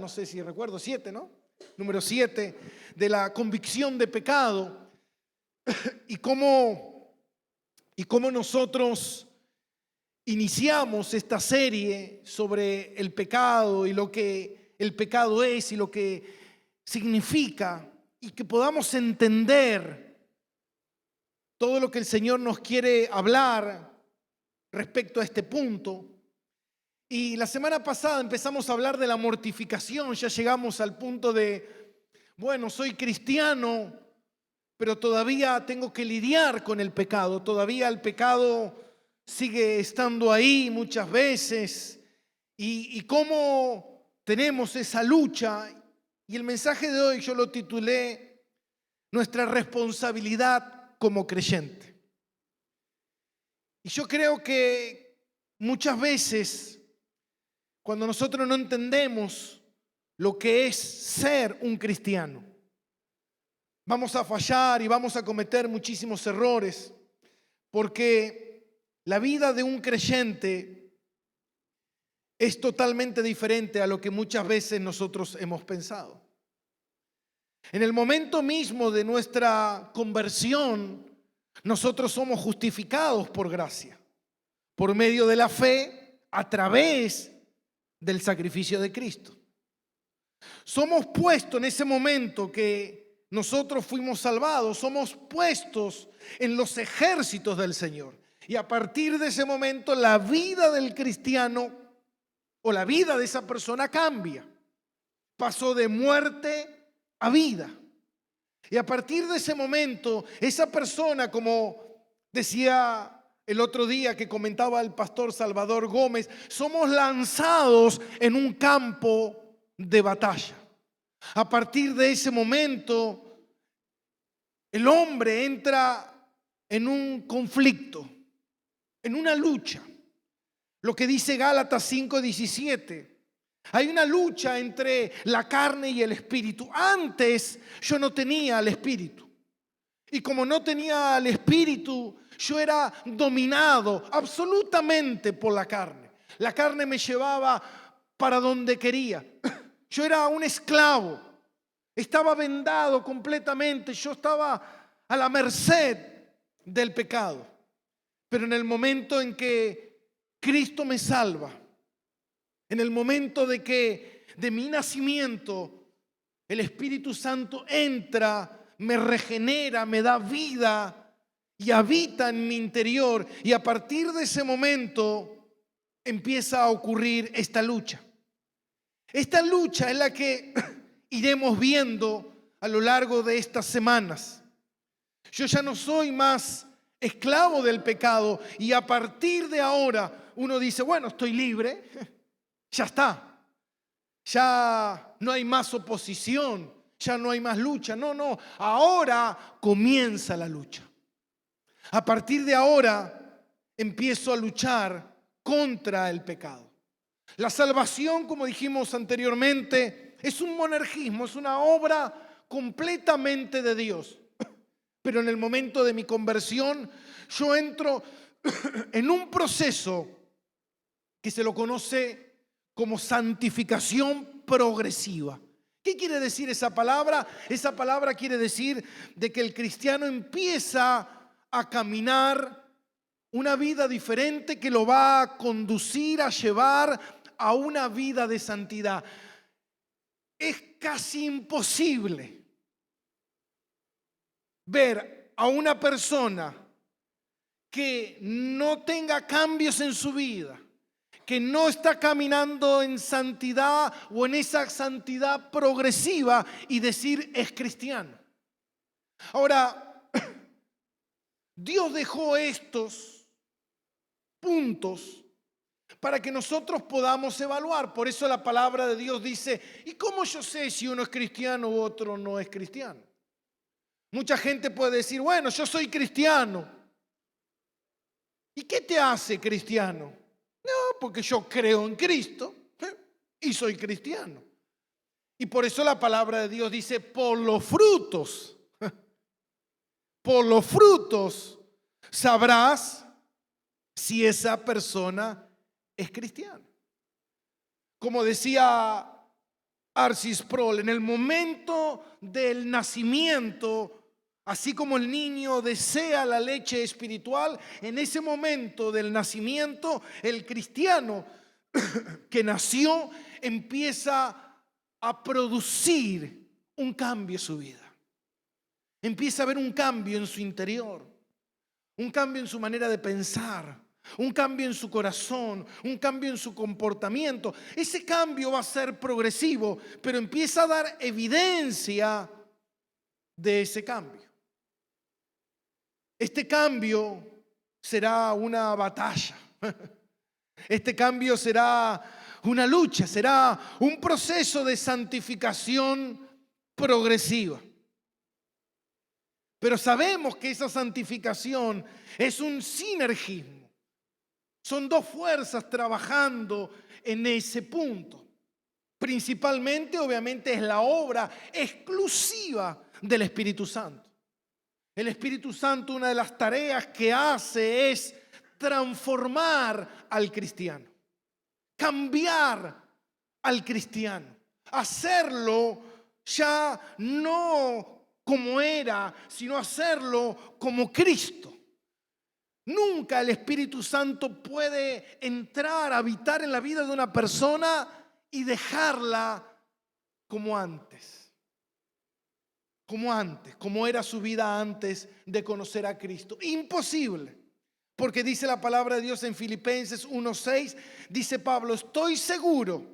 no sé si recuerdo, 7, ¿no? Número 7, de la convicción de pecado y cómo nosotros iniciamos esta serie sobre el pecado y lo que el pecado es y lo que significa, y que podamos entender todo lo que el Señor nos quiere hablar respecto a este punto. Y la semana pasada empezamos a hablar de la mortificación. Ya llegamos al punto de, bueno, soy cristiano, pero todavía tengo que lidiar con el pecado. Todavía el pecado sigue estando ahí muchas veces. Y cómo tenemos esa lucha. Y el mensaje de hoy yo lo titulé Nuestra responsabilidad como creyente. Y yo creo que muchas veces, cuando nosotros no entendemos lo que es ser un cristiano, vamos a fallar y vamos a cometer muchísimos errores, porque la vida de un creyente es totalmente diferente a lo que muchas veces nosotros hemos pensado. En el momento mismo de nuestra conversión, nosotros somos justificados por gracia, por medio de la fe, a través del sacrificio de Cristo. Somos puestos en ese momento que nosotros fuimos salvados, somos puestos en los ejércitos del Señor. Y a partir de ese momento la vida del cristiano o la vida de esa persona cambia. Pasó de muerte a vida. Y a partir de ese momento, esa persona, como decía el otro día que comentaba el pastor Salvador Gómez, somos lanzados en un campo de batalla. A partir de ese momento, el hombre entra en un conflicto, en una lucha. Lo que dice Gálatas 5:17. Hay una lucha entre la carne y el espíritu. Antes yo no tenía el espíritu. Y como no tenía el espíritu, yo era dominado absolutamente por la carne. La carne me llevaba para donde quería. Yo era un esclavo. Estaba vendado completamente. Yo estaba a la merced del pecado. Pero en el momento en que Cristo me salva, en el momento de mi nacimiento, el Espíritu Santo entra, me regenera, me da vida y habita en mi interior. Y a partir de ese momento empieza a ocurrir esta lucha. Esta lucha es la que iremos viendo a lo largo de estas semanas. Yo ya no soy más esclavo del pecado y a partir de ahora uno dice, bueno, estoy libre. Ya está, ya no hay más oposición, ya no hay más lucha. No, ahora comienza la lucha. A partir de ahora empiezo a luchar contra el pecado. La salvación, como dijimos anteriormente, es un monergismo, es una obra completamente de Dios. Pero en el momento de mi conversión, yo entro en un proceso que se lo conoce como santificación progresiva. ¿Qué quiere decir esa palabra? Esa palabra quiere decir de que el cristiano empieza a caminar una vida diferente que lo va a conducir, a llevar a una vida de santidad. Es casi imposible ver a una persona que no tenga cambios en su vida, que no está caminando en santidad o en esa santidad progresiva y decir es cristiano. Ahora, Dios dejó estos puntos para que nosotros podamos evaluar. Por eso la palabra de Dios dice, ¿y cómo yo sé si uno es cristiano u otro no es cristiano? Mucha gente puede decir, bueno, yo soy cristiano. ¿Y qué te hace cristiano? No, porque yo creo en Cristo y soy cristiano. Y por eso la palabra de Dios dice, por los frutos sabrás si esa persona es cristiana. Como decía R.C. Sproul, en el momento del nacimiento, así como el niño desea la leche espiritual, en ese momento del nacimiento, el cristiano que nació empieza a producir un cambio en su vida. Empieza a haber un cambio en su interior, un cambio en su manera de pensar, un cambio en su corazón, un cambio en su comportamiento. Ese cambio va a ser progresivo, pero empieza a dar evidencia de ese cambio. Este cambio será una batalla. Este cambio será una lucha, será un proceso de santificación progresiva. Pero sabemos que esa santificación es un sinergismo. Son dos fuerzas trabajando en ese punto. Principalmente, obviamente, es la obra exclusiva del Espíritu Santo. El Espíritu Santo, una de las tareas que hace es transformar al cristiano, cambiar al cristiano, hacerlo ya no como era, sino hacerlo como Cristo. Nunca el Espíritu Santo puede entrar a habitar en la vida de una persona y dejarla como antes, como era su vida antes de conocer a Cristo. Imposible, porque dice la palabra de Dios en Filipenses 1:6, dice Pablo: estoy seguro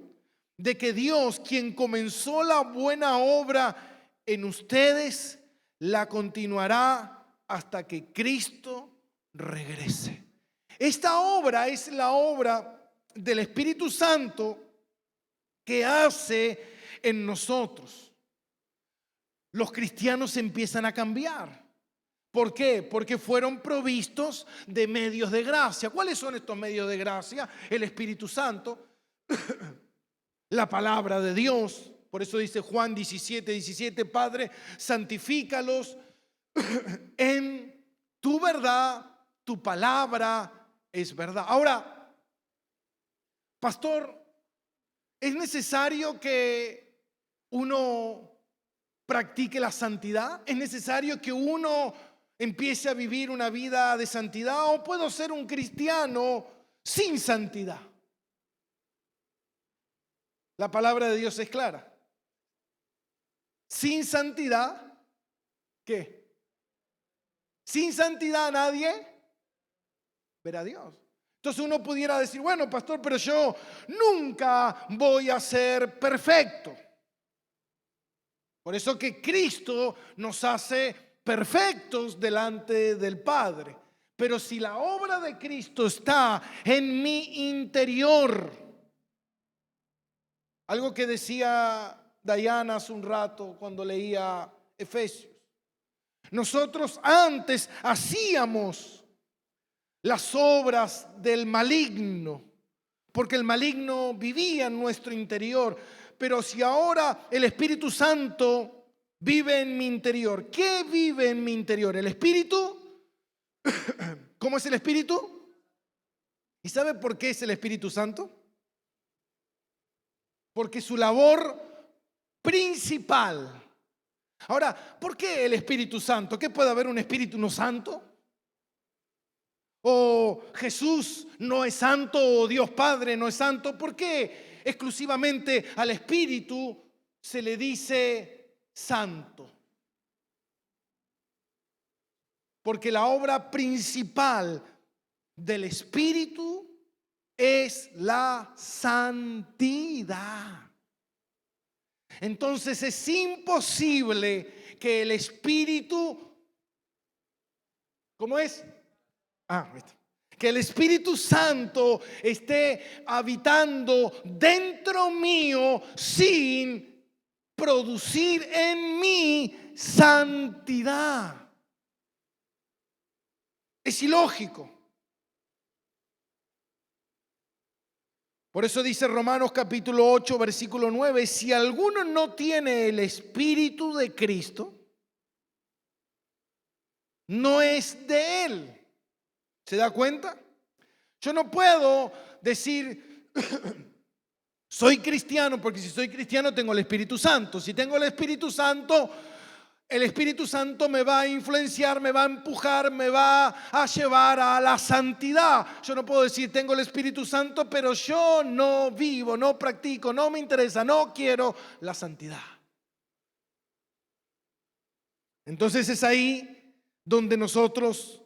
de que Dios, quien comenzó la buena obra en ustedes, la continuará hasta que Cristo regrese. Esta obra es la obra del Espíritu Santo que hace en nosotros. Los cristianos empiezan a cambiar. ¿Por qué? Porque fueron provistos de medios de gracia. ¿Cuáles son estos medios de gracia? El Espíritu Santo, la palabra de Dios. Por eso dice Juan 17:17, Padre, santifícalos en tu verdad. Tu palabra es verdad. Ahora, pastor, ¿es necesario que uno practique la santidad? ¿Es necesario que uno empiece a vivir una vida de santidad? ¿O puedo ser un cristiano sin santidad? La palabra de Dios es clara. Sin santidad, ¿qué? Sin santidad nadie verá a Dios. Entonces uno pudiera decir, bueno, pastor, pero yo nunca voy a ser perfecto. Por eso que Cristo nos hace perfectos delante del Padre. Pero si la obra de Cristo está en mi interior, algo que decía Diana hace un rato cuando leía Efesios, nosotros antes hacíamos las obras del maligno, porque el maligno vivía en nuestro interior. Pero si ahora el Espíritu Santo vive en mi interior, ¿qué vive en mi interior? ¿El Espíritu? ¿Cómo es el Espíritu? ¿Y sabe por qué es el Espíritu Santo? Porque su labor principal. Ahora, ¿por qué el Espíritu Santo? ¿Qué puede haber un Espíritu no santo? ¿O Jesús no es santo? ¿O Dios Padre no es santo? ¿Por qué exclusivamente al Espíritu se le dice santo? Porque la obra principal del Espíritu es la santidad. Entonces es imposible que el Espíritu, ¿cómo es? Que el Espíritu Santo esté habitando dentro mío sin producir en mí santidad. Es ilógico. Por eso dice Romanos capítulo 8, versículo 9, si alguno no tiene el Espíritu de Cristo, no es de él. ¿Se da cuenta? Yo no puedo decir, Soy cristiano porque si soy cristiano tengo el Espíritu Santo. Si tengo el Espíritu Santo me va a influenciar, me va a empujar, me va a llevar a la santidad. Yo no puedo decir tengo el Espíritu Santo, pero yo no vivo, no practico, no me interesa, no quiero la santidad. Entonces es ahí donde nosotros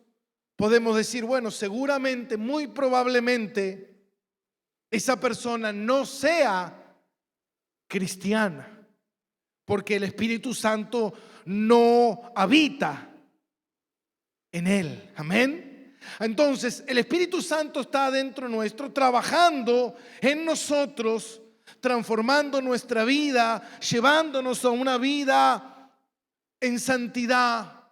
podemos decir, bueno, seguramente, muy probablemente, esa persona no sea cristiana, porque el Espíritu Santo no habita en él. Amén. Entonces, el Espíritu Santo está dentro nuestro, trabajando en nosotros, transformando nuestra vida, llevándonos a una vida en santidad,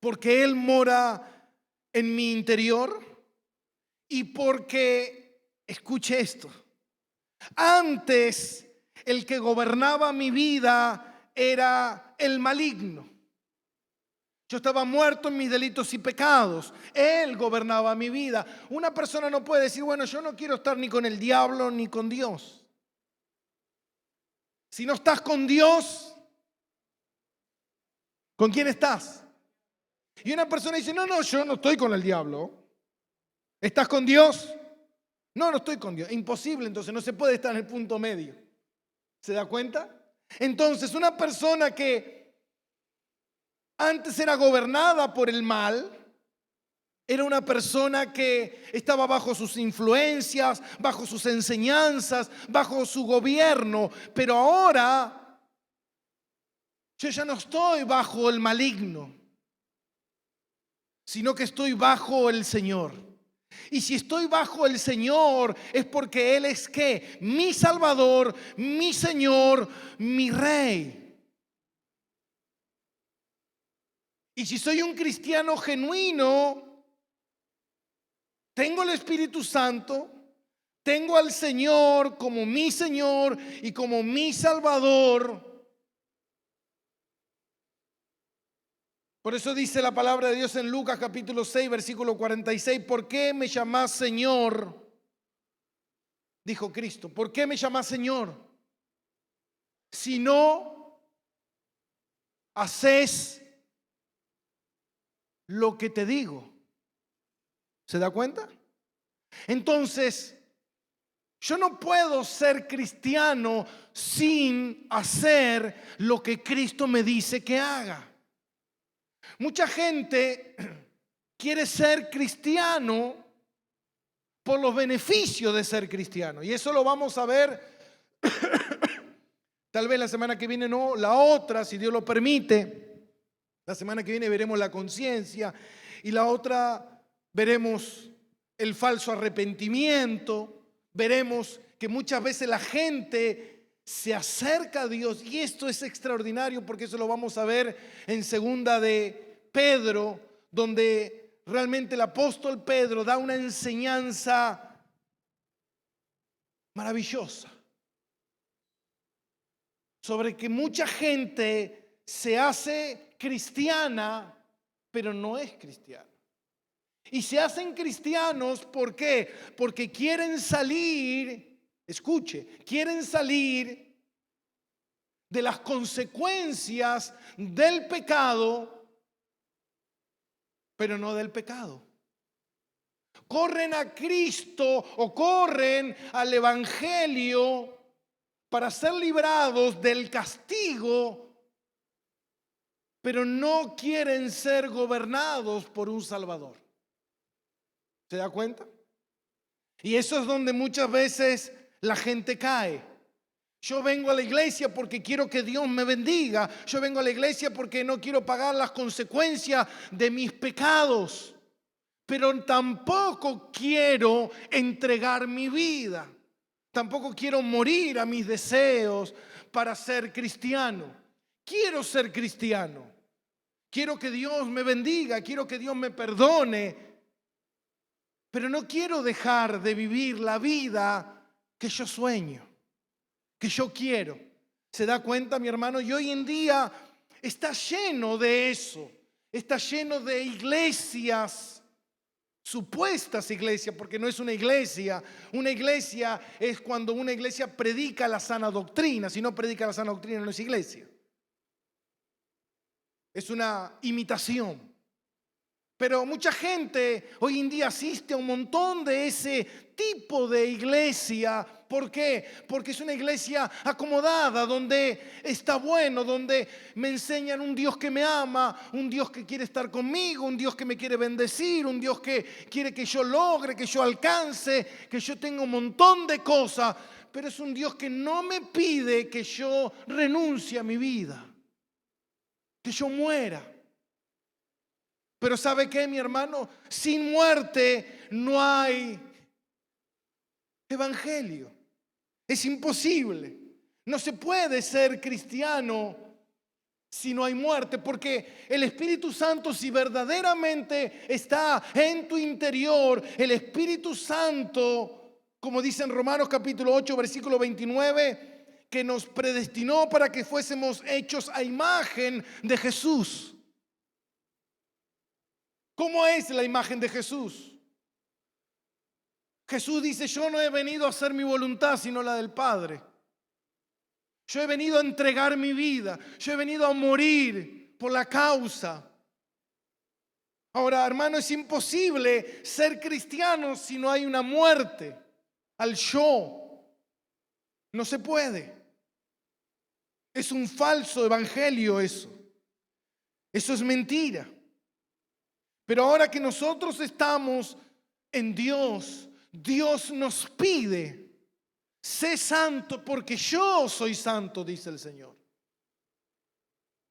porque Él mora en mi interior y porque, escuche esto, antes el que gobernaba mi vida era el maligno. Yo estaba muerto en mis delitos y pecados. Él gobernaba mi vida. Una persona no puede decir, bueno, yo no quiero estar ni con el diablo ni con Dios. Si no estás con Dios, ¿con quién estás? Y una persona dice, no, yo no estoy con el diablo. ¿Estás con Dios? No, no estoy con Dios. Imposible, entonces no se puede estar en el punto medio. ¿Se da cuenta? Entonces, una persona que antes era gobernada por el mal, era una persona que estaba bajo sus influencias, bajo sus enseñanzas, bajo su gobierno. Pero ahora yo ya no estoy bajo el maligno, sino que estoy bajo el Señor. Y si estoy bajo el Señor es porque Él es ¿qué? Mi Salvador, mi Señor, mi Rey. Y si soy un cristiano genuino, tengo el Espíritu Santo, tengo al Señor como mi Señor y como mi Salvador. Por eso dice la palabra de Dios en Lucas capítulo 6, versículo 46, ¿por qué me llamás Señor? Dijo Cristo, ¿por qué me llamás Señor? Si no haces lo que te digo. ¿Se da cuenta? Entonces, yo no puedo ser cristiano sin hacer lo que Cristo me dice que haga. Mucha gente quiere ser cristiano por los beneficios de ser cristiano. Y eso lo vamos a ver tal vez la semana que viene, no, la otra, si Dios lo permite. La semana que viene veremos la conciencia y la otra veremos el falso arrepentimiento. Veremos que muchas veces la gente se acerca a Dios y esto es extraordinario porque eso lo vamos a ver en segunda de Pedro, donde realmente el apóstol Pedro da una enseñanza maravillosa sobre que mucha gente se hace cristiana, pero no es cristiana. Y se hacen cristianos, ¿por qué? Porque quieren salir, escuche, quieren salir de las consecuencias del pecado, pero no del pecado. Corren a Cristo o corren al Evangelio para ser librados del castigo, pero no quieren ser gobernados por un Salvador. ¿Se da cuenta? Y eso es donde muchas veces la gente cae. Yo vengo a la iglesia porque quiero que Dios me bendiga. Yo vengo a la iglesia porque no quiero pagar las consecuencias de mis pecados. Pero tampoco quiero entregar mi vida. Tampoco quiero morir a mis deseos para ser cristiano. Quiero ser cristiano. Quiero que Dios me bendiga. Quiero que Dios me perdone. Pero no quiero dejar de vivir la vida que yo sueño, que yo quiero. ¿Se da cuenta, mi hermano? Y hoy en día está lleno de eso. Está lleno de iglesias supuestas iglesias, porque no es una iglesia. Una iglesia es cuando una iglesia predica la sana doctrina. Si no predica la sana doctrina, no es iglesia. Es una imitación. Pero mucha gente hoy en día asiste a un montón de ese tipo de iglesia. ¿Por qué? Porque es una iglesia acomodada, donde está bueno, donde me enseñan un Dios que me ama, un Dios que quiere estar conmigo, un Dios que me quiere bendecir, un Dios que quiere que yo logre, que yo alcance, que yo tenga un montón de cosas. Pero es un Dios que no me pide que yo renuncie a mi vida, que yo muera. Pero ¿sabe qué, mi hermano? Sin muerte no hay evangelio. Es imposible. No se puede ser cristiano si no hay muerte, porque el Espíritu Santo, si verdaderamente está en tu interior, el Espíritu Santo, como dice en Romanos capítulo 8, versículo 29, que nos predestinó para que fuésemos hechos a imagen de Jesús. ¿Cómo es la imagen de Jesús? Jesús dice: yo no he venido a hacer mi voluntad sino la del Padre. Yo he venido a entregar mi vida. Yo he venido a morir por la causa. Ahora, hermano, es imposible ser cristiano si no hay una muerte al yo. No se puede. Es un falso evangelio eso. Eso es mentira. Pero ahora que nosotros estamos en Dios, Dios nos pide: sé santo porque yo soy santo, dice el Señor.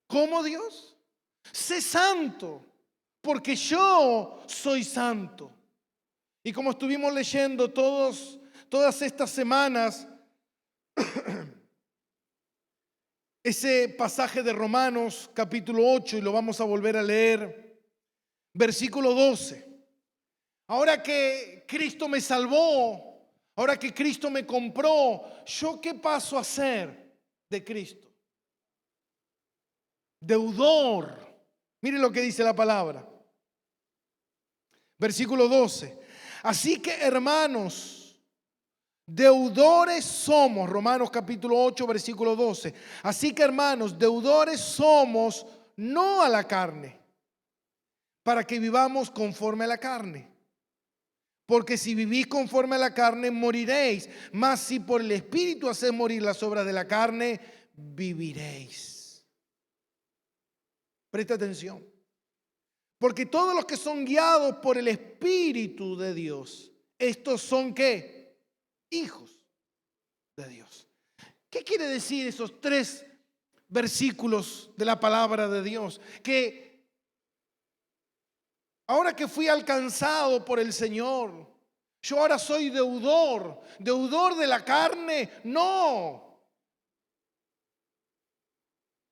¿Cómo, Dios? Sé santo porque yo soy santo. Y como estuvimos leyendo todas estas semanas, ese pasaje de Romanos capítulo 8, y lo vamos a volver a leer, versículo 12. Ahora que Cristo me salvó, ahora que Cristo me compró, ¿yo qué paso a ser de Cristo? Deudor. Mire lo que dice la palabra. Versículo 12. Así que, hermanos, deudores somos. Romanos capítulo 8, versículo 12. Así que, hermanos, deudores somos, no a la carne, para que vivamos conforme a la carne. Porque si vivís conforme a la carne, moriréis. Mas si por el Espíritu hacéis morir las obras de la carne, viviréis. Presta atención. Porque todos los que son guiados por el Espíritu de Dios, estos son ¿qué? Hijos de Dios. ¿Qué quiere decir esos 3 versículos de la palabra de Dios? Que ahora que fui alcanzado por el Señor, yo ahora soy deudor. ¿Deudor de la carne? No.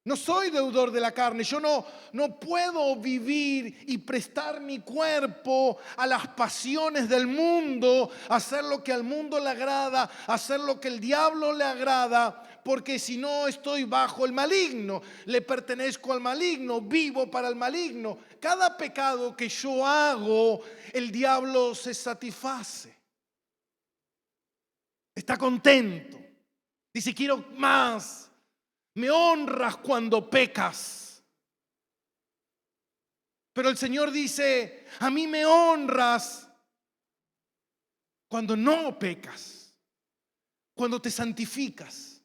No soy deudor de la carne. Yo no puedo vivir y prestar mi cuerpo a las pasiones del mundo, hacer lo que al mundo le agrada, hacer lo que el diablo le agrada, porque si no estoy bajo el maligno, le pertenezco al maligno, vivo para el maligno. Cada pecado que yo hago, el diablo se satisface. Está contento. Dice: quiero más. Me honras cuando pecas. Pero el Señor dice: a mí me honras cuando no pecas, cuando te santificas.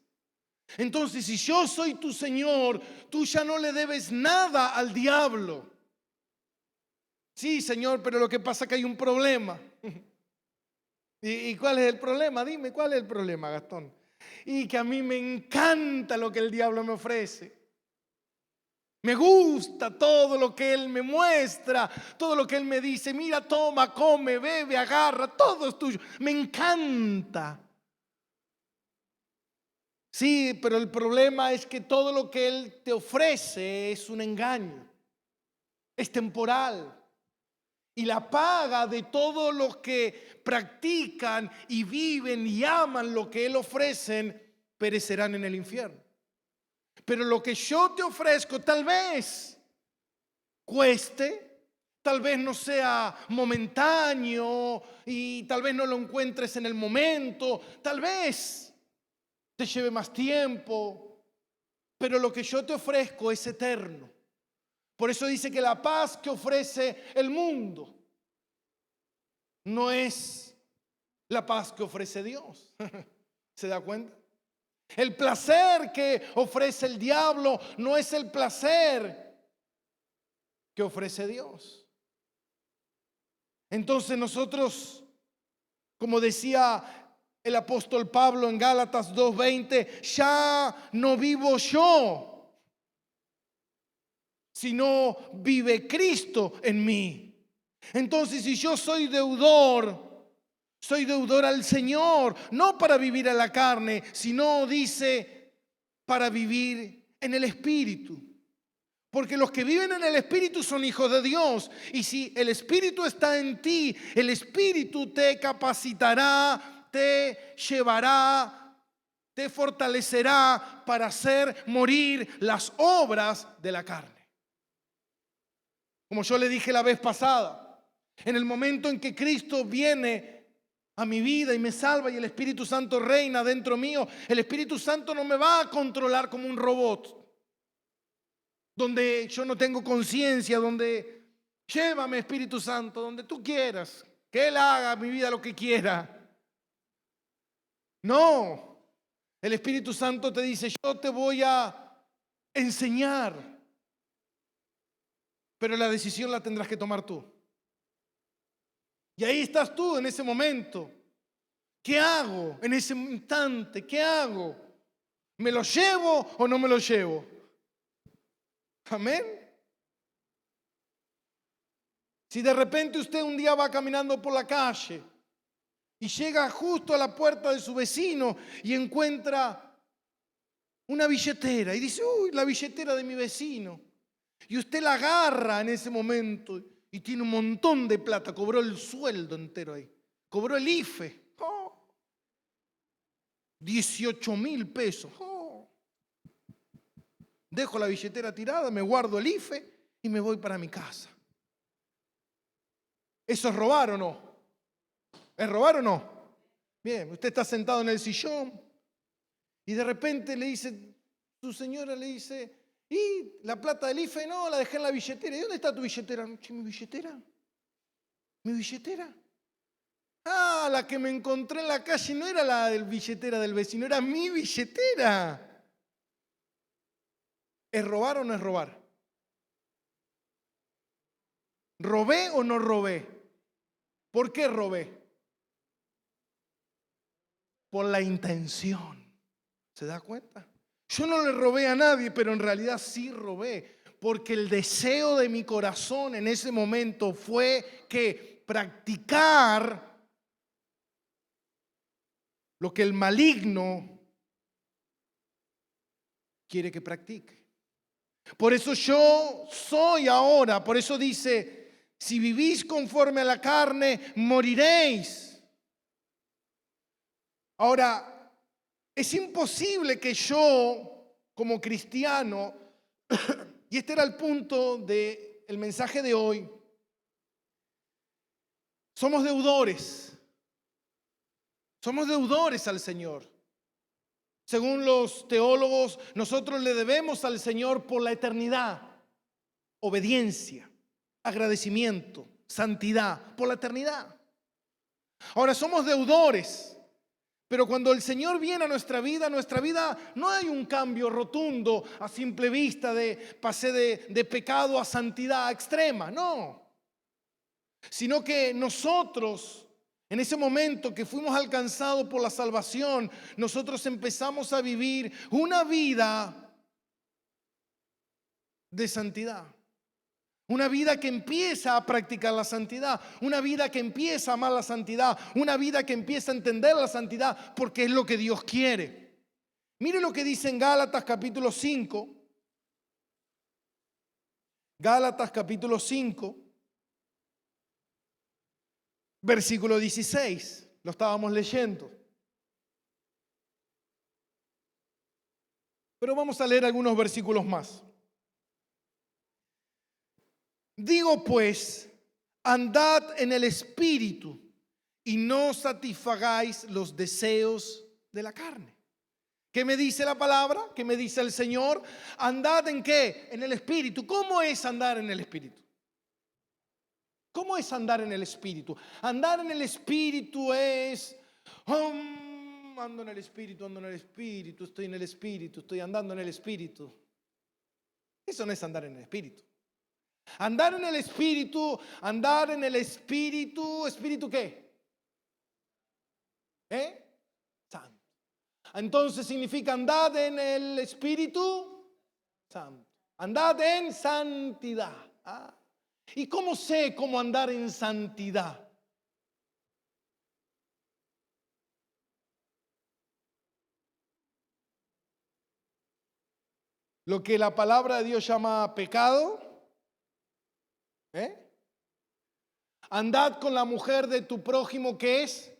Entonces, si yo soy tu Señor, tú ya no le debes nada al diablo. Sí, Señor, pero lo que pasa es que hay un problema. ¿Y cuál es el problema? Dime, ¿cuál es el problema, Gastón? Y que a mí me encanta lo que el diablo me ofrece. Me gusta todo lo que él me muestra, todo lo que él me dice: mira, toma, come, bebe, agarra, todo es tuyo. Me encanta. Sí, pero el problema es que todo lo que él te ofrece es un engaño, es temporal. Y la paga de todos los que practican y viven y aman lo que él ofrecen perecerán en el infierno. Pero lo que yo te ofrezco tal vez cueste, Tal vez no sea momentáneo y tal vez no lo encuentres en el momento. Tal vez te lleve más tiempo, pero lo que yo te ofrezco es eterno. Por eso dice que la paz que ofrece el mundo no es la paz que ofrece Dios. ¿Se da cuenta? El placer que ofrece el diablo no es el placer que ofrece Dios. Entonces nosotros, como decía el apóstol Pablo en Gálatas 2:20, ya no vivo yo, sino vive Cristo en mí. Entonces, si yo soy deudor al Señor, no para vivir a la carne, sino, dice, para vivir en el Espíritu. Porque los que viven en el Espíritu son hijos de Dios. Y si el Espíritu está en ti, el Espíritu te capacitará, te llevará, te fortalecerá para hacer morir las obras de la carne. Como yo le dije la vez pasada, en el momento en que Cristo viene a mi vida y me salva y el Espíritu Santo reina dentro mío, el Espíritu Santo no me va a controlar como un robot, donde yo no tengo conciencia, donde llévame Espíritu Santo, donde tú quieras, que Él haga mi vida lo que quiera. No, el Espíritu Santo te dice, yo te voy a enseñar, pero la decisión la tendrás que tomar tú. Y ahí estás tú en ese momento. ¿Qué hago en ese instante? ¿Qué hago? ¿Me lo llevo o no me lo llevo? Amén. Si de repente usted un día va caminando por la calle y llega justo a la puerta de su vecino y encuentra una billetera y dice, uy, la billetera de mi vecino. Y usted la agarra en ese momento y tiene un montón de plata, cobró el sueldo entero ahí, cobró el IFE, 18,000 pesos. Dejo la billetera tirada, me guardo el IFE y me voy para mi casa. ¿Eso es robar o no? ¿Es robar o no? Bien, usted está sentado en el sillón y de repente le dice, su señora le dice, ¿y la plata del IFE? No, la dejé en la billetera. ¿Y dónde está tu billetera? Che, ¿mi billetera? ¿Mi billetera? Ah, la que me encontré en la calle no era la del billetera del vecino, era mi billetera. ¿Es robar o no es robar? ¿Robé o no robé? ¿Por qué robé? Por la intención. ¿Se da cuenta? Yo no le robé a nadie, pero en realidad sí robé. Porque el deseo de mi corazón en ese momento fue que practicar lo que el maligno quiere que practique. Por eso yo soy ahora, por eso dice, si vivís conforme a la carne, moriréis. Ahora, es imposible que yo, como cristiano, y este era el punto del mensaje de hoy, somos deudores al Señor. Según los teólogos, nosotros le debemos al Señor por la eternidad, obediencia, agradecimiento, santidad, por la eternidad. Ahora somos deudores, pero cuando el Señor viene a nuestra vida no hay un cambio rotundo a simple vista pasé de pecado a santidad extrema, no. Sino que nosotros, en ese momento que fuimos alcanzados por la salvación, nosotros empezamos a vivir una vida de santidad. Una vida que empieza a practicar la santidad, una vida que empieza a amar la santidad, una vida que empieza a entender la santidad porque es lo que Dios quiere. Mire lo que dice en Gálatas capítulo 5. Gálatas capítulo 5, versículo 16. Lo estábamos leyendo. Pero vamos a leer algunos versículos más. Digo pues, andad en el Espíritu y no satisfagáis los deseos de la carne. ¿Qué me dice la palabra? ¿Qué me dice el Señor? Andad ¿en qué? En el Espíritu. ¿Cómo es andar en el Espíritu? ¿Cómo es andar en el Espíritu? Andar en el Espíritu es... ando en el Espíritu, estoy en el Espíritu, estoy andando en el Espíritu. Eso no es andar en el Espíritu. Andar en el Espíritu, ¿Espíritu qué? Santo. Entonces significa andad en el Espíritu Santo. Andad en santidad. ¿Y cómo sé cómo andar en santidad? Lo que la palabra de Dios llama pecado. Andad con la mujer de tu prójimo, ¿qué es?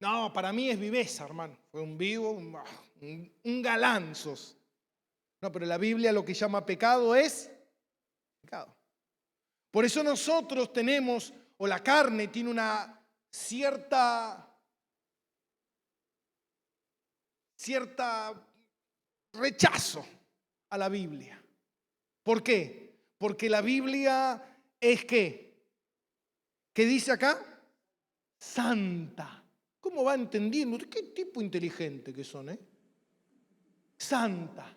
No, para mí es viveza, hermano. Fue un vivo, un galán sos. No, pero la Biblia lo que llama pecado es pecado. Por eso nosotros tenemos, o la carne tiene una cierta rechazo a la Biblia. ¿Por qué? Porque la Biblia es ¿qué? ¿Qué dice acá? Santa. ¿Cómo va entendiendo? ¿Qué tipo inteligente que son, Santa.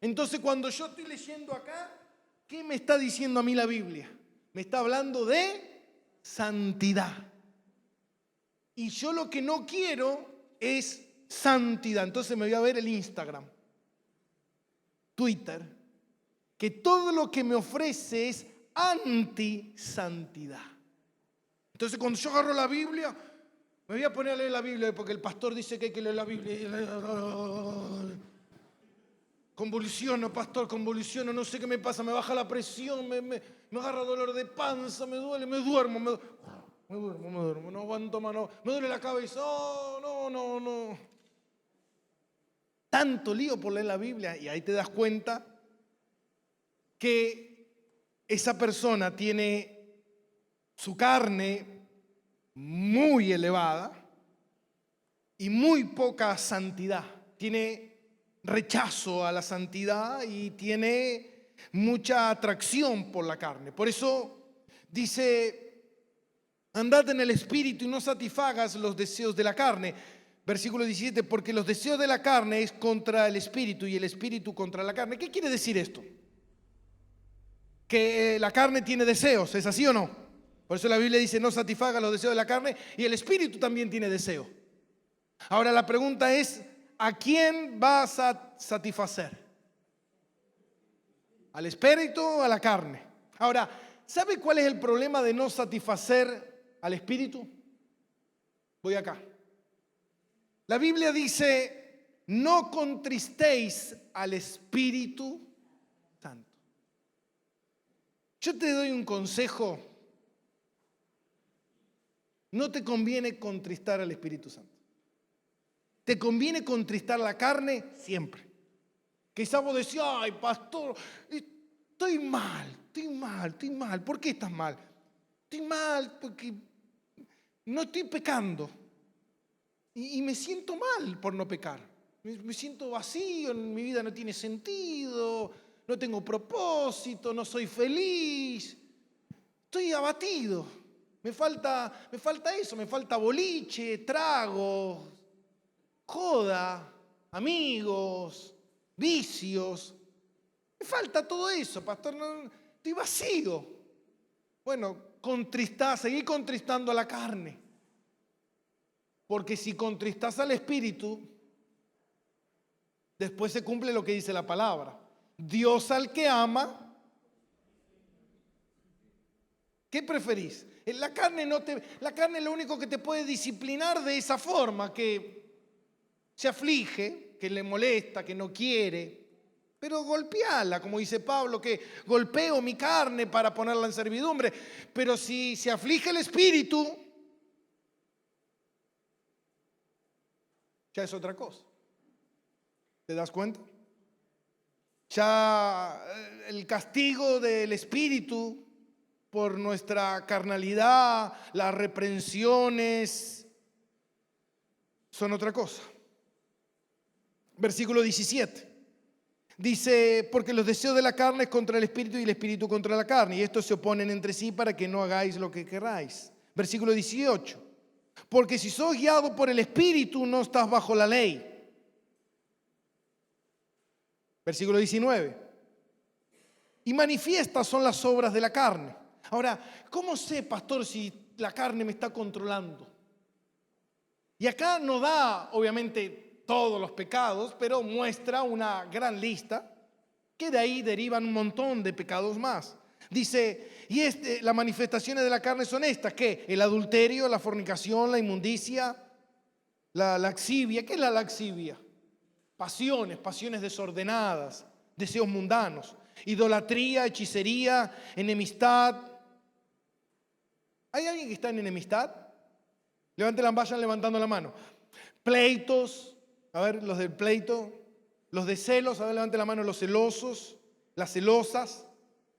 Entonces cuando yo estoy leyendo acá, ¿qué me está diciendo a mí la Biblia? Me está hablando de santidad. Y yo lo que no quiero es santidad. Entonces me voy a ver el Instagram, Twitter, que todo lo que me ofrece es anti-santidad. Entonces cuando yo agarro la Biblia, me voy a poner a leer la Biblia porque el pastor dice que hay que leer la Biblia. Convulsiono, pastor, convulsiono, no sé qué me pasa, me baja la presión, me agarra dolor de panza, me duele, me duermo, no aguanto más, no, me duele la cabeza, no. Tanto lío por leer la Biblia y ahí te das cuenta que esa persona tiene su carne muy elevada y muy poca santidad. Tiene rechazo a la santidad y tiene mucha atracción por la carne. Por eso dice, andad en el Espíritu y no satisfagas los deseos de la carne. Versículo 17, porque los deseos de la carne es contra el Espíritu y el Espíritu contra la carne. ¿Qué quiere decir esto? Que la carne tiene deseos, ¿es así o no? Por eso la Biblia dice, no satisfaga los deseos de la carne y el Espíritu también tiene deseo. Ahora la pregunta es, ¿a quién vas a satisfacer? ¿Al Espíritu o a la carne? Ahora, ¿sabe cuál es el problema de no satisfacer al Espíritu? Voy acá. La Biblia dice, no contristéis al Espíritu Santo. Yo te doy un consejo. No te conviene contristar al Espíritu Santo. Te conviene contristar la carne siempre. Quizás vos decís, ay, pastor, estoy mal. ¿Por qué estás mal? Estoy mal porque no estoy pecando. Y me siento mal por no pecar. Me siento vacío, mi vida no tiene sentido, no tengo propósito, no soy feliz. Estoy abatido. Me falta eso, me falta boliche, trago, joda, amigos, vicios. Me falta todo eso, pastor. No, estoy vacío. Bueno, seguí contristando a la carne. Porque si contristas al Espíritu, después se cumple lo que dice la palabra. Dios al que ama. ¿Qué preferís? La carne lo único que te puede disciplinar de esa forma, que se aflige, que le molesta, que no quiere, pero golpeala, como dice Pablo, que golpeo mi carne para ponerla en servidumbre. Pero si se aflige el espíritu, ya es otra cosa. ¿Te das cuenta? Ya el castigo del espíritu por nuestra carnalidad, las reprensiones son otra cosa. Versículo 17. Dice, porque los deseos de la carne es contra el espíritu y el espíritu contra la carne, y estos se oponen entre sí para que no hagáis lo que queráis. Versículo 18. Porque si sos guiado por el espíritu, no estás bajo la ley. Versículo 19. Y manifiestas son las obras de la carne. Ahora, ¿cómo sé, pastor, si la carne me está controlando? Y acá no da, obviamente, todos los pecados, pero muestra una gran lista que de ahí derivan un montón de pecados más. Dice, y las manifestaciones de la carne son estas, ¿qué? El adulterio, la fornicación, la inmundicia, la laxivia. ¿Qué es la laxivia? Pasiones desordenadas, deseos mundanos, idolatría, hechicería, enemistad. ¿Hay alguien que está en enemistad? Vayan levantando la mano. Pleitos. A ver, los del pleito, los de celos, a ver, levante la mano los celosos, las celosas,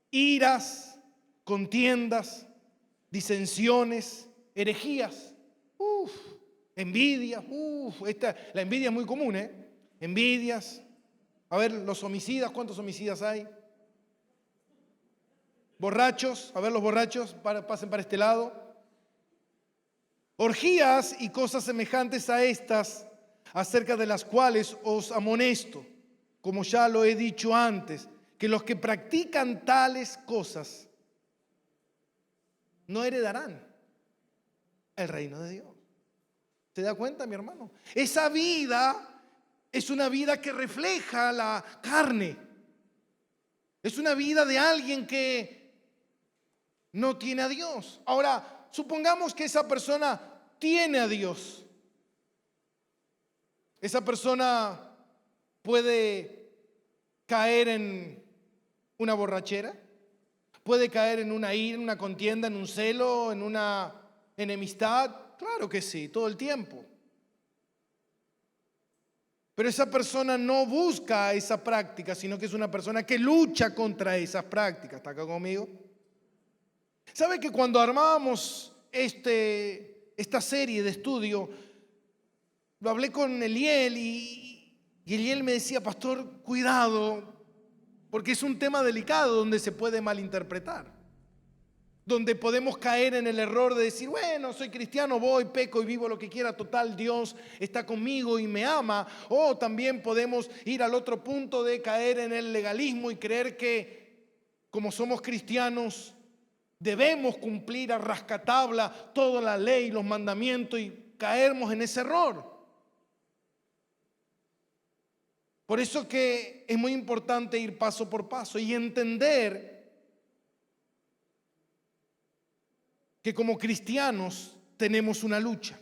iras, contiendas, disensiones, herejías, envidia, la envidia es muy común, envidias. A ver, los homicidas, ¿cuántos homicidas hay? Borrachos, a ver los borrachos, pasen para este lado. Orgías y cosas semejantes a estas, acerca de las cuales os amonesto, como ya lo he dicho antes, que los que practican tales cosas no heredarán el reino de Dios. ¿Se da cuenta, mi hermano? Esa vida es una vida que refleja la carne. Es una vida de alguien que no tiene a Dios. Ahora, supongamos que esa persona tiene a Dios. Esa persona puede caer en una borrachera, puede caer en una ira, en una contienda, en un celo, en una enemistad. Claro que sí, todo el tiempo. Pero esa persona no busca esa práctica, sino que es una persona que lucha contra esas prácticas. ¿Está acá conmigo? ¿Sabe que cuando armábamos esta serie de estudio, lo hablé con Eliel y Eliel me decía, pastor, cuidado, porque es un tema delicado donde se puede malinterpretar, donde podemos caer en el error de decir, bueno, soy cristiano, voy, peco y vivo lo que quiera, total, Dios está conmigo y me ama. O también podemos ir al otro punto de caer en el legalismo y creer que como somos cristianos debemos cumplir a rajatabla toda la ley, los mandamientos, y caemos en ese error. Por eso que es muy importante ir paso por paso y entender que como cristianos tenemos una lucha.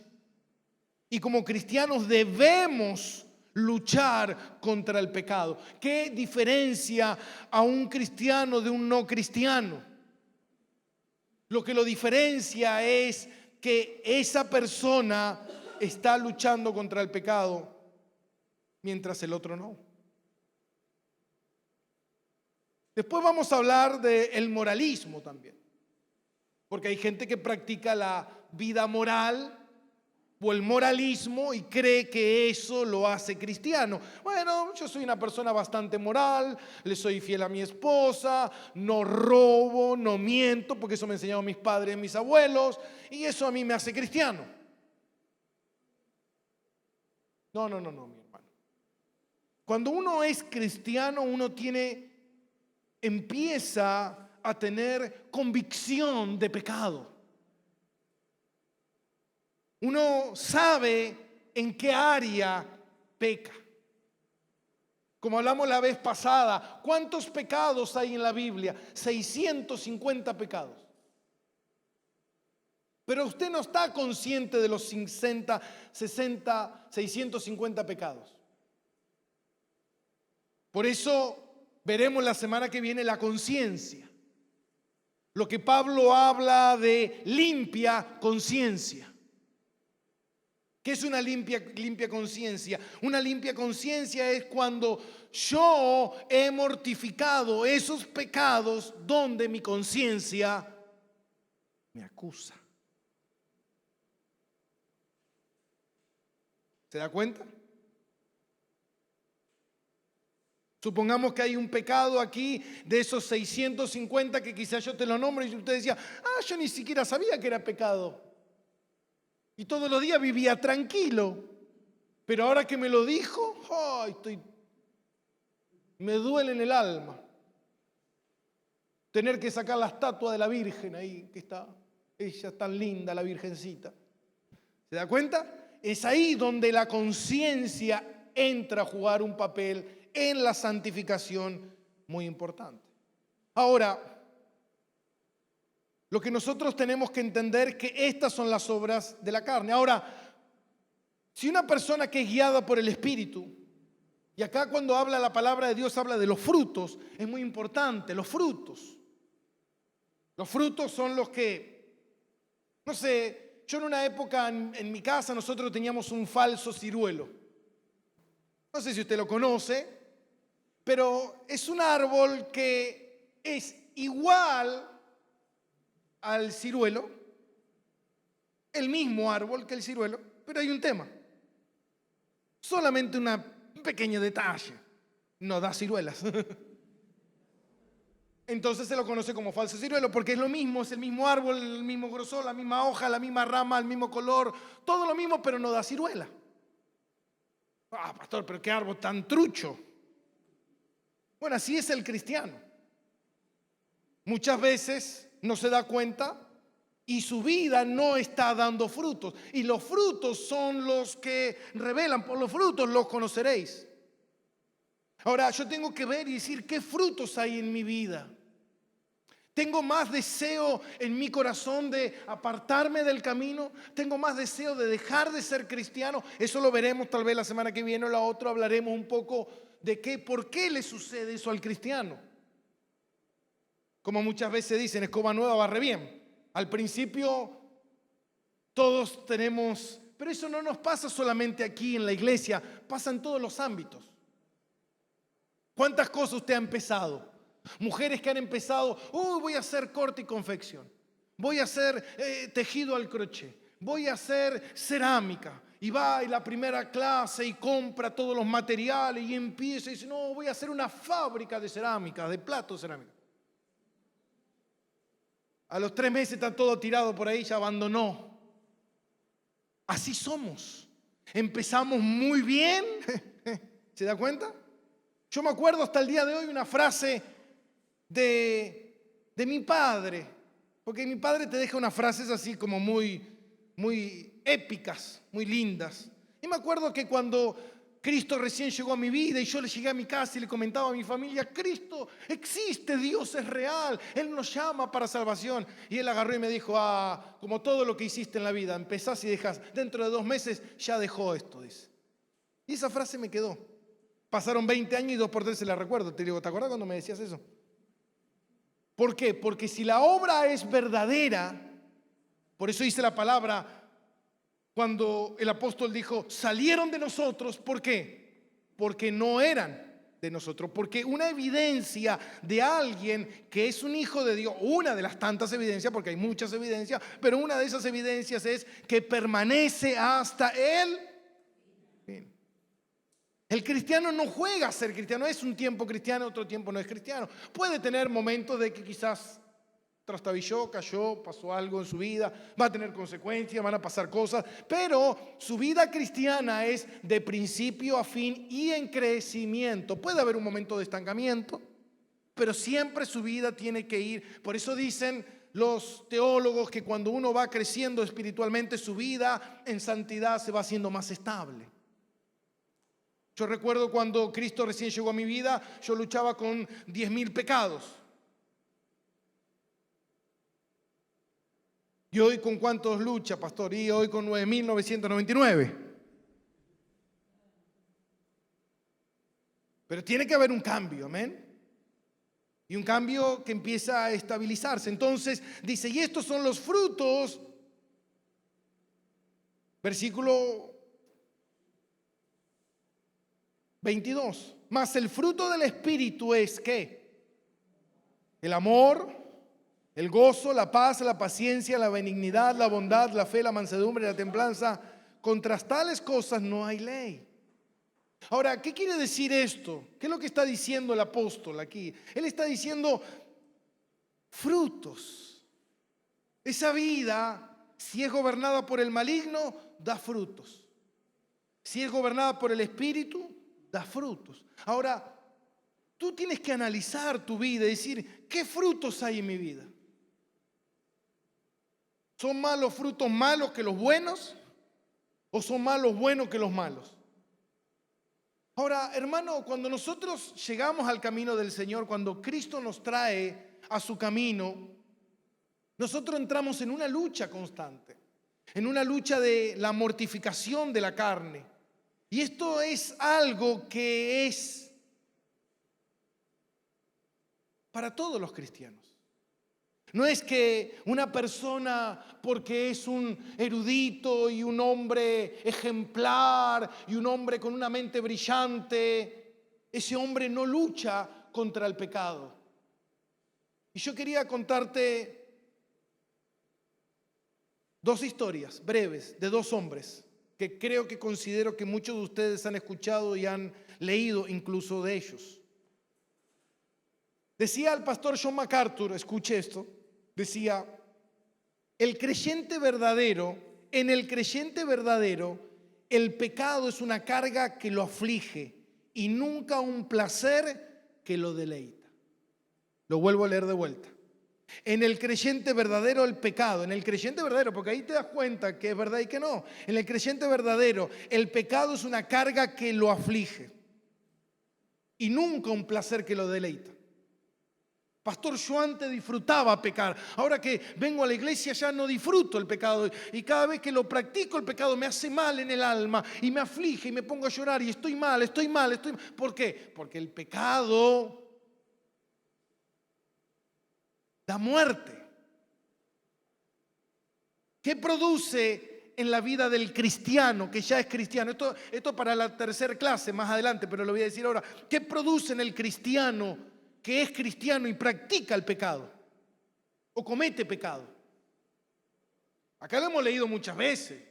Y como cristianos debemos luchar contra el pecado. ¿Qué diferencia a un cristiano de un no cristiano? Lo que lo diferencia es que esa persona está luchando contra el pecado mientras el otro no. Después vamos a hablar del moralismo también, porque hay gente que practica la vida moral o el moralismo y cree que eso lo hace cristiano. Bueno, yo soy una persona bastante moral, le soy fiel a mi esposa, no robo, no miento, porque eso me enseñaron mis padres, mis abuelos, y eso a mí me hace cristiano. No, mi hermano. Cuando uno es cristiano, uno empieza a tener convicción de pecado. Uno sabe en qué área peca. Como hablamos la vez pasada, ¿cuántos pecados hay en la Biblia? 650 pecados. Pero usted no está consciente de los 60, 60, 650 pecados. Por eso veremos la semana que viene la conciencia. Lo que Pablo habla de limpia conciencia. ¿Qué es una limpia conciencia? Una limpia conciencia es cuando yo he mortificado esos pecados donde mi conciencia me acusa. ¿Se da cuenta? Supongamos que hay un pecado aquí de esos 650 que quizás yo te lo nombro y usted decía, yo ni siquiera sabía que era pecado. Y todos los días vivía tranquilo. Pero ahora que me lo dijo, me duele en el alma. Tener que sacar la estatua de la Virgen ahí, que está, ella es tan linda, la Virgencita. ¿Se da cuenta? Es ahí donde la conciencia entra a jugar un papel en la santificación muy importante. Ahora, lo que nosotros tenemos que entender es que estas son las obras de la carne. Ahora, si una persona que es guiada por el Espíritu, y acá cuando habla la palabra de Dios habla de los frutos, es muy importante, los frutos. Los frutos son los que, no sé, yo en una época en mi casa nosotros teníamos un falso ciruelo. No sé si usted lo conoce, pero es un árbol que es igual al ciruelo, el mismo árbol que el ciruelo, pero hay un tema. Solamente un pequeño detalle, no da ciruelas. Entonces se lo conoce como falso ciruelo porque es lo mismo, es el mismo árbol, el mismo grosor, la misma hoja, la misma rama, el mismo color, todo lo mismo, pero no da ciruela. Pastor, pero qué árbol tan trucho. Bueno, así es el cristiano. Muchas veces no se da cuenta y su vida no está dando frutos. Y los frutos son los que revelan, por los frutos los conoceréis. Ahora, yo tengo que ver y decir qué frutos hay en mi vida. Tengo más deseo en mi corazón de apartarme del camino. Tengo más deseo de dejar de ser cristiano. Eso lo veremos tal vez la semana que viene o la otra. Hablaremos un poco de por qué le sucede eso al cristiano. Como muchas veces dicen, escoba nueva barre bien. Al principio todos tenemos, pero eso no nos pasa solamente aquí en la iglesia, pasa en todos los ámbitos. ¿Cuántas cosas usted ha empezado? Mujeres que han empezado, voy a hacer corte y confección, voy a hacer tejido al crochet, voy a hacer cerámica. Y va a la primera clase y compra todos los materiales y empieza y dice, no, voy a hacer una fábrica de cerámica, de platos de cerámica. A los 3 meses está todo tirado por ahí, ya abandonó. Así somos. Empezamos muy bien. ¿Se da cuenta? Yo me acuerdo hasta el día de hoy una frase de mi padre, porque mi padre te deja unas frases así como muy épicas, muy lindas. Y me acuerdo que cuando Cristo recién llegó a mi vida y yo le llegué a mi casa y le comentaba a mi familia, Cristo existe, Dios es real, Él nos llama para salvación. Y él agarró y me dijo, como todo lo que hiciste en la vida, empezás y dejás, dentro de 2 meses ya dejó esto, dice. Y esa frase me quedó. Pasaron 20 años y 2 por 3 se la recuerdo. Te digo, ¿te acuerdas cuando me decías eso? ¿Por qué? Porque si la obra es verdadera, por eso dice la palabra, cuando el apóstol dijo, salieron de nosotros, ¿por qué? Porque no eran de nosotros, porque una evidencia de alguien que es un hijo de Dios, una de las tantas evidencias, porque hay muchas evidencias, pero una de esas evidencias es que permanece hasta el fin. El cristiano no juega a ser cristiano, es un tiempo cristiano, otro tiempo no es cristiano. Puede tener momentos de que quizás trastabilló, cayó, pasó algo en su vida, va a tener consecuencias, van a pasar cosas, pero su vida cristiana es de principio a fin y en crecimiento. Puede haber un momento de estancamiento, pero siempre su vida tiene que ir. Por eso dicen los teólogos que cuando uno va creciendo espiritualmente, su vida en santidad se va haciendo más estable. Yo recuerdo cuando Cristo recién llegó a mi vida, yo luchaba con 10.000 pecados. ¿Y hoy con cuántos lucha, pastor? Y hoy con 9.999. Pero tiene que haber un cambio, amén. Y un cambio que empieza a estabilizarse. Entonces dice, y estos son los frutos. Versículo 22. Mas el fruto del Espíritu es ¿qué? El amor, El gozo, la paz, la paciencia, la benignidad, la bondad, la fe, la mansedumbre y la templanza. Contra tales cosas no hay ley. Ahora, ¿qué quiere decir esto? ¿Qué es lo que está diciendo el apóstol aquí? Él está diciendo frutos. Esa vida, si es gobernada por el maligno, da frutos. Si es gobernada por el Espíritu, da frutos. Ahora, tú tienes que analizar tu vida y decir, ¿qué frutos hay en mi vida? ¿Son más los frutos malos que los buenos? ¿O son más los buenos que los malos? Ahora, hermano, cuando nosotros llegamos al camino del Señor, cuando Cristo nos trae a su camino, nosotros entramos en una lucha constante, en una lucha de la mortificación de la carne. Y esto es algo que es para todos los cristianos. No es que una persona, porque es un erudito y un hombre ejemplar y un hombre con una mente brillante, ese hombre no lucha contra el pecado. Y yo quería contarte dos historias breves de dos hombres que considero que muchos de ustedes han escuchado y han leído incluso de ellos. Decía el pastor John MacArthur, escuche esto, decía, en el creyente verdadero, el pecado es una carga que lo aflige y nunca un placer que lo deleita. Lo vuelvo a leer de vuelta. En el creyente verdadero el pecado, en el creyente verdadero, porque ahí te das cuenta que es verdad y que no. En el creyente verdadero el pecado es una carga que lo aflige y nunca un placer que lo deleita. Pastor, yo antes disfrutaba pecar. Ahora que vengo a la iglesia ya no disfruto el pecado. Y cada vez que lo practico el pecado me hace mal en el alma y me aflige y me pongo a llorar y estoy mal. ¿Por qué? Porque el pecado da muerte. ¿Qué produce en la vida del cristiano que ya es cristiano? Esto para la tercera clase más adelante, pero lo voy a decir ahora. ¿Qué produce en el cristiano que es cristiano y practica el pecado o comete pecado? Acá lo hemos leído muchas veces.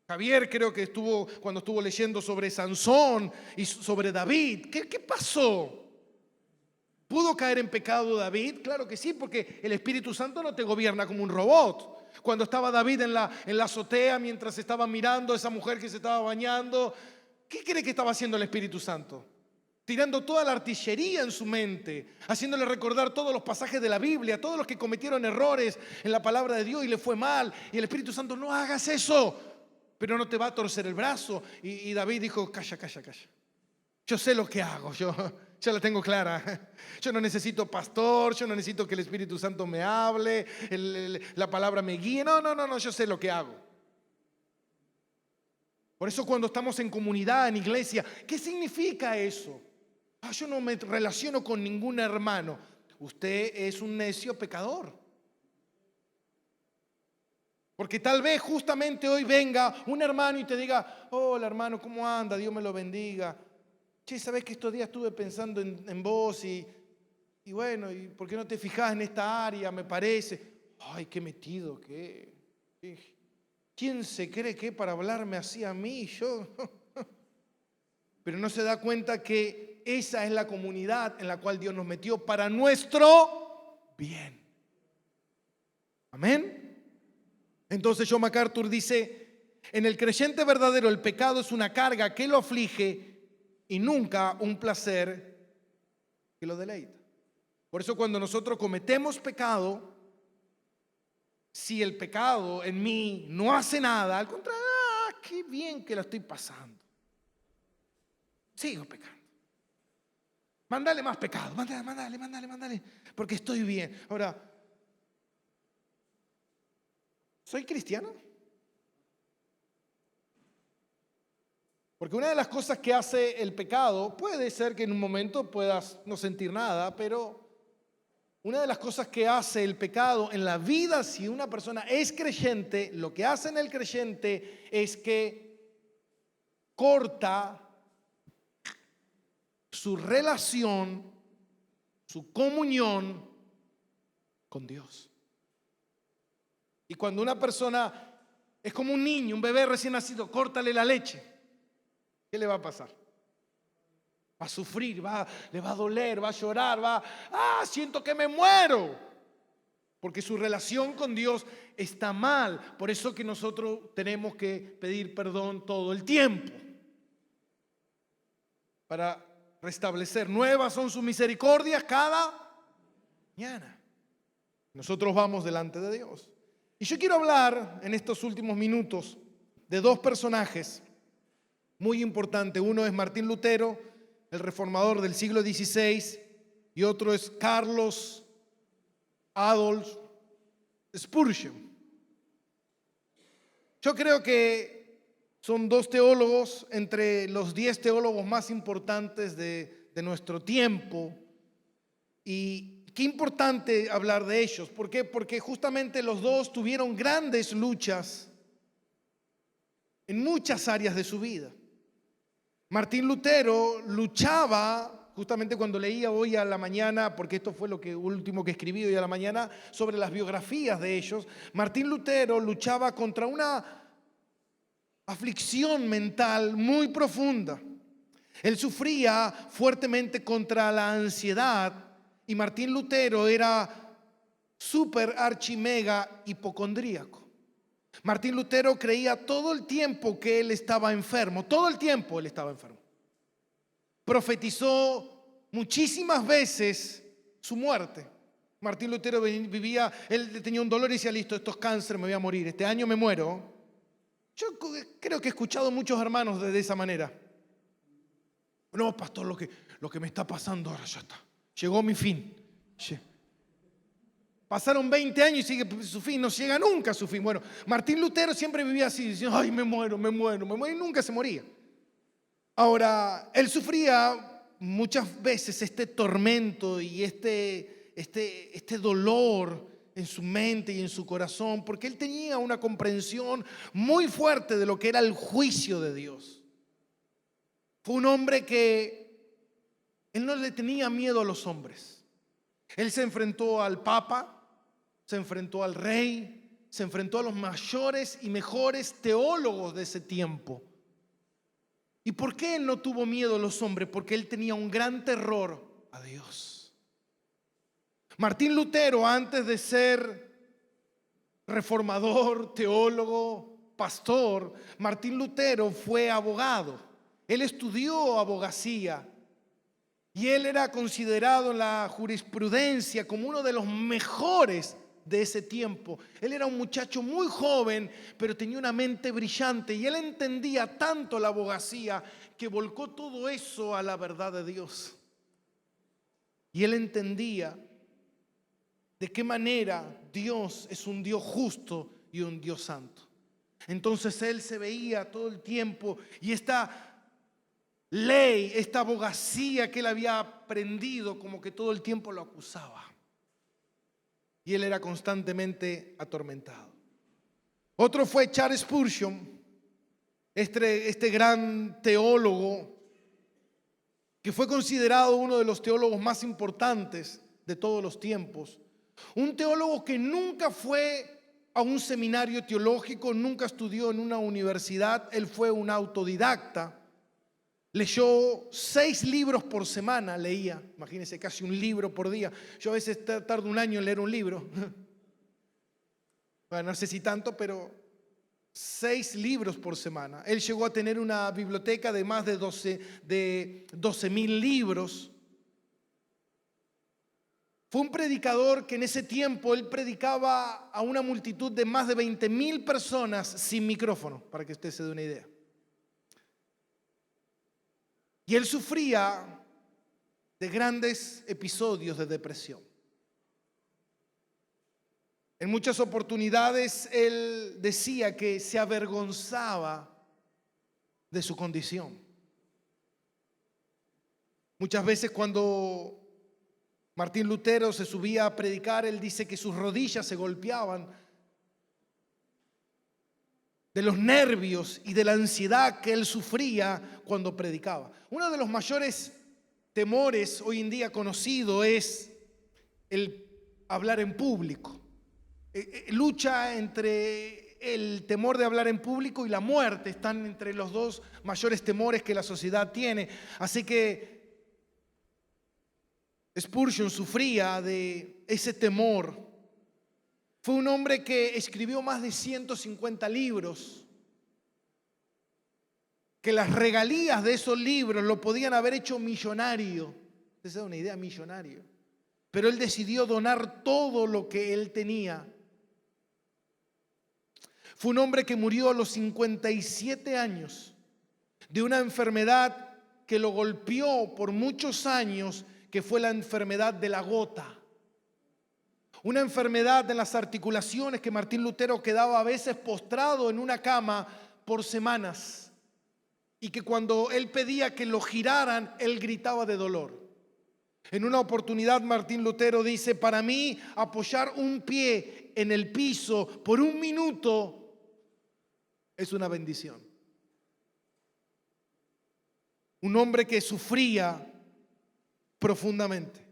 Javier creo que cuando estuvo leyendo sobre Sansón y sobre David. ¿Qué pasó? ¿Pudo caer en pecado David? Claro que sí, porque el Espíritu Santo no te gobierna como un robot. Cuando estaba David en la azotea mientras estaba mirando a esa mujer que se estaba bañando, ¿qué cree que estaba haciendo el Espíritu Santo? Tirando toda la artillería en su mente, haciéndole recordar todos los pasajes de la Biblia, todos los que cometieron errores en la palabra de Dios y le fue mal. Y el Espíritu Santo, no hagas eso, pero no te va a torcer el brazo. Y David dijo, calla. Yo sé lo que hago, yo la tengo clara. Yo no necesito pastor, yo no necesito que el Espíritu Santo me hable, la palabra me guíe. No, yo sé lo que hago. Por eso cuando estamos en comunidad, en iglesia, ¿qué significa eso? Yo no me relaciono con ningún hermano. Usted es un necio pecador. Porque tal vez justamente hoy venga un hermano y te diga, hola hermano, ¿cómo anda? Dios me lo bendiga. Che, ¿sabes que estos días estuve pensando en vos y bueno, ¿y por qué no te fijas en esta área? Me parece. Ay, qué metido, ¿quién se cree que para hablarme así a mí? Yo. Pero no se da cuenta que esa es la comunidad en la cual Dios nos metió para nuestro bien. Amén. Entonces John MacArthur dice, en el creyente verdadero el pecado es una carga que lo aflige y nunca un placer que lo deleita. Por eso cuando nosotros cometemos pecado, si el pecado en mí no hace nada, al contrario, qué bien que la estoy pasando. Sigo pecando. Mándale más pecado, mándale, porque estoy bien. Ahora, ¿soy cristiano? Porque una de las cosas que hace el pecado, puede ser que en un momento puedas no sentir nada, pero una de las cosas que hace el pecado en la vida, si una persona es creyente, lo que hace en el creyente es que corta su relación, su comunión con Dios. Y cuando una persona es como un niño, un bebé recién nacido, córtale la leche, ¿qué le va a pasar? Va a sufrir, le va a doler, va a llorar, siento que me muero. Porque su relación con Dios está mal. Por eso que nosotros tenemos que pedir perdón todo el tiempo. Para restablecer. Nuevas son sus misericordias cada mañana. Nosotros vamos delante de Dios. Y yo quiero hablar en estos últimos minutos de dos personajes muy importantes. Uno es Martín Lutero, el reformador del siglo XVI, y otro es Carlos Adolf Spurgeon. Yo creo que son dos teólogos entre los 10 teólogos más importantes de nuestro tiempo. Y qué importante hablar de ellos. ¿Por qué? Porque justamente los dos tuvieron grandes luchas en muchas áreas de su vida. Martín Lutero luchaba, justamente cuando leía hoy a la mañana, porque esto fue lo último que escribí hoy a la mañana, sobre las biografías de ellos. Martín Lutero luchaba contra una aflicción mental muy profunda. Él sufría fuertemente contra la ansiedad. Y Martín Lutero era súper archimega hipocondríaco. Martín Lutero creía todo el tiempo que él estaba enfermo. Todo el tiempo él estaba enfermo. Profetizó muchísimas veces su muerte. Martín Lutero vivía, él tenía un dolor y decía, listo, esto es cáncer, me voy a morir. Este año me muero. Yo creo que he escuchado muchos hermanos de esa manera. No, pastor, lo que me está pasando ahora ya está. Llegó mi fin. Pasaron 20 años y sigue su fin, no llega nunca a su fin. Bueno, Martín Lutero siempre vivía así, diciendo, ay, me muero, y nunca se moría. Ahora, él sufría muchas veces este tormento y este dolor en su mente y en su corazón, porque él tenía una comprensión muy fuerte de lo que era el juicio de Dios. Fue un hombre que él no le tenía miedo a los hombres. Él se enfrentó al Papa, se enfrentó al rey, se enfrentó a los mayores y mejores teólogos de ese tiempo. ¿Y por qué él no tuvo miedo a los hombres? Porque él tenía un gran terror a Dios. Martín Lutero, antes de ser reformador, teólogo, pastor, Martín Lutero fue abogado. Él estudió abogacía. Y él era considerado en la jurisprudencia como uno de los mejores de ese tiempo. Él era un muchacho muy joven, pero tenía una mente brillante. Y él entendía tanto la abogacía que volcó todo eso a la verdad de Dios. Y él entendía de qué manera Dios es un Dios justo y un Dios santo. Entonces él se veía todo el tiempo y esta ley, esta abogacía que él había aprendido, como que todo el tiempo lo acusaba. Y él era constantemente atormentado. Otro fue Charles Spurgeon, este gran teólogo que fue considerado uno de los teólogos más importantes de todos los tiempos. Un teólogo que nunca fue a un seminario teológico, nunca estudió en una universidad. Él fue un autodidacta. Leyó 6 libros por semana, leía. Imagínense, casi un libro por día. Yo a veces tardo un año en leer un libro. Bueno, no sé si tanto, pero 6 libros por semana. Él llegó a tener una biblioteca de más de 12.000 libros. Fue un predicador que en ese tiempo él predicaba a una multitud de más de 20.000 personas sin micrófono, para que usted se dé una idea. Y él sufría de grandes episodios de depresión. En muchas oportunidades él decía que se avergonzaba de su condición. Muchas veces cuando Martín Lutero se subía a predicar, él dice que sus rodillas se golpeaban de los nervios y de la ansiedad que él sufría cuando predicaba. Uno de los mayores temores hoy en día conocido es el hablar en público. Lucha entre el temor de hablar en público y la muerte. Están entre los dos mayores temores que la sociedad tiene. Así que Spurgeon sufría de ese temor. Fue un hombre que escribió más de 150 libros, que las regalías de esos libros lo podían haber hecho millonario. Usted se da una idea, millonario. Pero él decidió donar todo lo que él tenía. Fue un hombre que murió a los 57 años de una enfermedad que lo golpeó por muchos años, que fue la enfermedad de la gota. Una enfermedad de las articulaciones que Martín Lutero quedaba a veces postrado en una cama por semanas, y que cuando él pedía que lo giraran, él gritaba de dolor. En una oportunidad Martín Lutero dice: para mí apoyar un pie en el piso por un minuto es una bendición. Un hombre que sufría profundamente.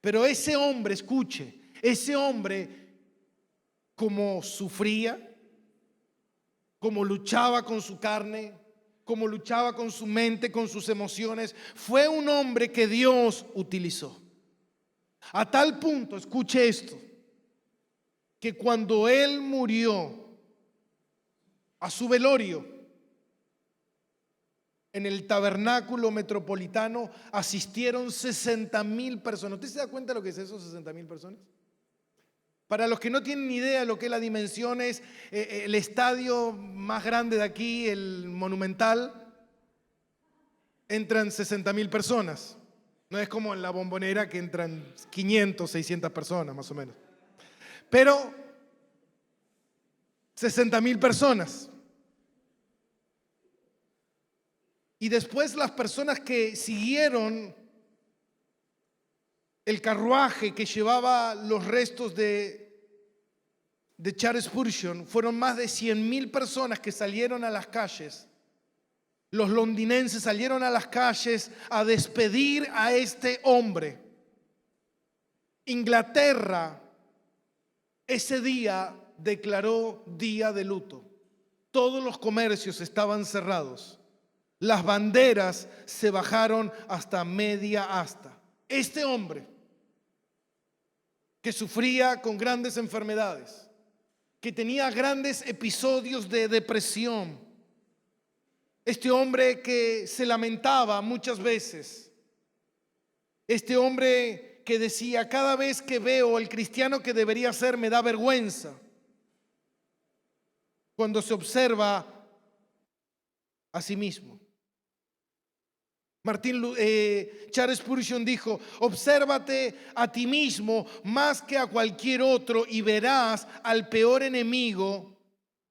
Pero ese hombre, escuche, ese hombre, como sufría, como luchaba con su carne, como luchaba con su mente, con sus emociones, fue un hombre que Dios utilizó. A tal punto, escuche esto, que cuando él murió, a su velorio, en el tabernáculo metropolitano asistieron 60,000 personas. ¿Usted se da cuenta de lo que es eso, 60,000 personas? Para los que no tienen ni idea de lo que es la dimensión, es el estadio más grande de aquí, el Monumental, entran 60,000 personas. No es como en la Bombonera que entran 500, 600 personas más o menos. Pero 60,000 personas. Y después las personas que siguieron el carruaje que llevaba los restos de Charles Spurgeon, fueron más de 100,000 personas que salieron a las calles. Los londinenses salieron a las calles a despedir a este hombre. Inglaterra ese día declaró día de luto. Todos los comercios estaban cerrados. Las banderas se bajaron hasta media asta. Este hombre que sufría con grandes enfermedades, que tenía grandes episodios de depresión, este hombre que se lamentaba muchas veces, este hombre que decía: cada vez que veo al cristiano que debería ser me da vergüenza, cuando se observa a sí mismo. Charles Spurgeon dijo: obsérvate a ti mismo más que a cualquier otro y verás al peor enemigo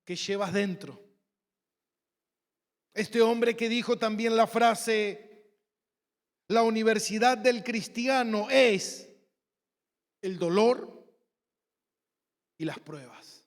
que llevas dentro. Este hombre que dijo también la frase: la universidad del cristiano es el dolor y las pruebas.